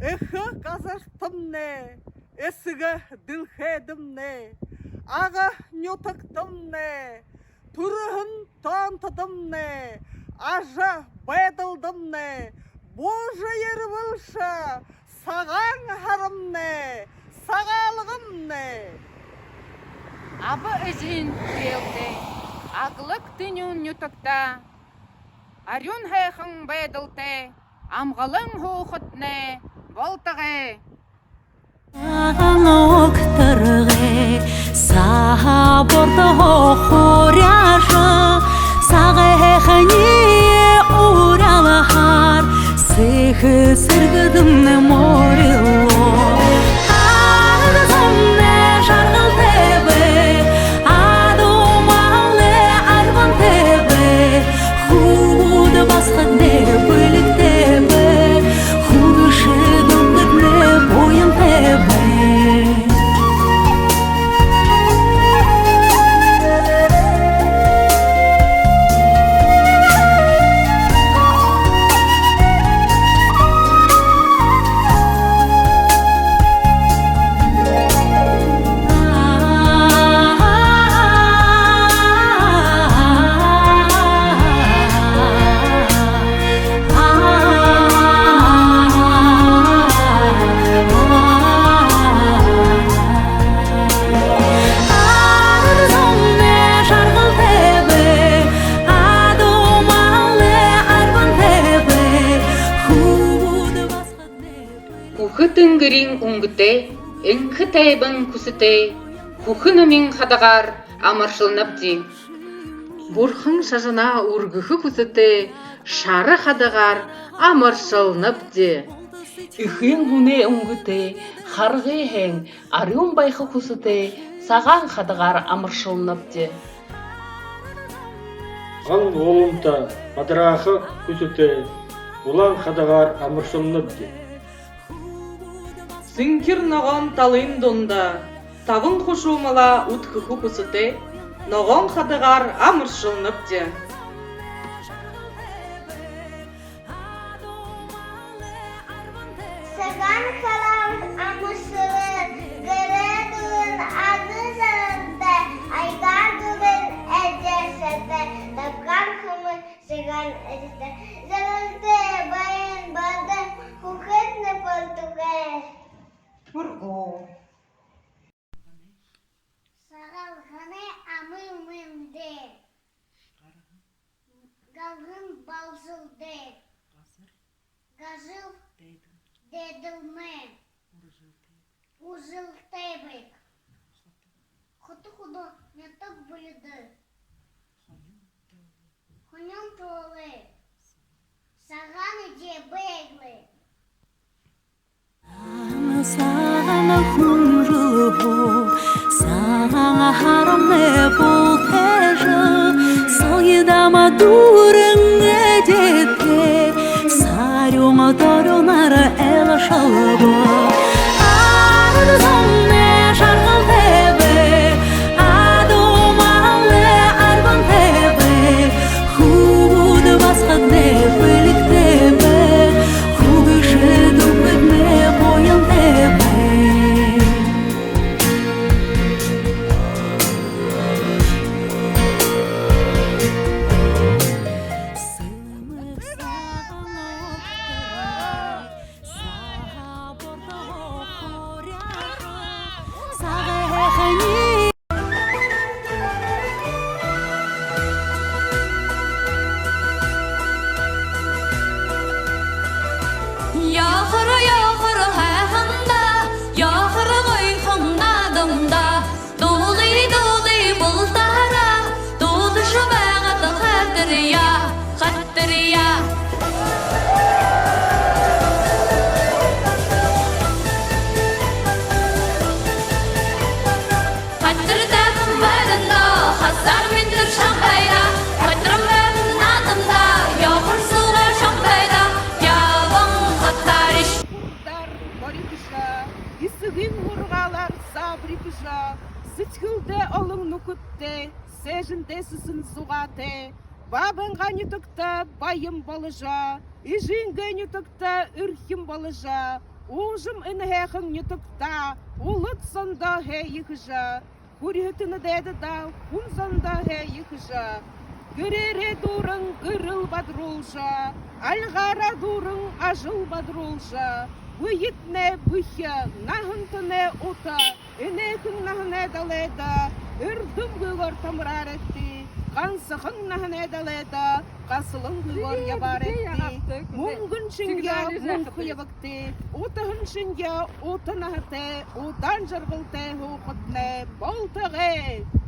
Эхі қазақтым не, есігі ділхедім не, аға нютықтым не, түрігін тантыдым не, ажа байдылдым не, божа ері білші, саған харым не, сағалығым не. Абы үзін келді, ағылық түнін нютықта, арюн хайхың байдылды, амғалың хуқытны, Voltare. Анок тырге саборда хоряжа сагехани уралахар сехе сыргыдымны морило арзумне жаргыл тебе адумале арван тебе худ басхадне бөлік тебе Боям тебе. Күтінгірін үңгіте, үңкі тайбын күсіте, күхінімін қадағар амаршылынып де. Бұрхың шажына үргіхі күсіте, шары қадағар амаршылынып де. Үхін хүне үңгіте, қарғы ең, арюн байқы күсіте, саған қадағар амаршылынып де. Ған олымта, адырақы күсіте, улан қадағар амаршылынып де. Синкир ногон талын донда, тавын хушумала утхуху кусыте, ногон хадыгар амыршылнып де. Саган халам амышылын, гыредуын ады жарында, айгар дуын әдеседі, тапқан хымы саган әдесті. Жарылды байын бады, хухетні португе. Бурго. Сағалғаны амы-мымды, ғалғын балжылды, ғажыл деділмі, ұжыл тәйбік, құты-құды нетік бұлыды, хонын толы, сағаны де бәйглі. Сағана хунжу, сағана харамне бұл тәжі, Салгидама дурың әдетке, Сарюма дорюнары әлі шалыбы. Арзумне жарғыл тебе, адумалы арбан тебе, Худы басқадне білік тебе, Хугышы дүмгідне бойын тебе. Yaxırı həyəndə, yaxırı qoyxun nadımda, Dolu bultara, doluşu bəğədə xəttiriya, xəttiriya. Xəttirdəmin bədində, xəstər mindir şambəyda, Xəttірім bəmin nadımda, yaxır sular şambəyda, Yavın xəttəriş. тесісін суғате, бабынға нютықта байым балыжа, ижинге нютықта үрхім балыжа, ужым інхеқің нютықта, улыт сонда хе екіжа, көргітіні деді да, күн сонда хе екіжа. Гүрере дурың гүріл бадрулжа, алғара дурың ажыл бадрулжа, Уйитне бүхе, нахынтыне ута, инекін нахыне даледа, үрдім гүгір тамрар етті, қансықың нахыне даледа, қасылың гүгір ябар етті, мұңгын шынге мұңқы ебікті, утығын шынге уты нахыте, удан жырғылте хуқытне, болтығы.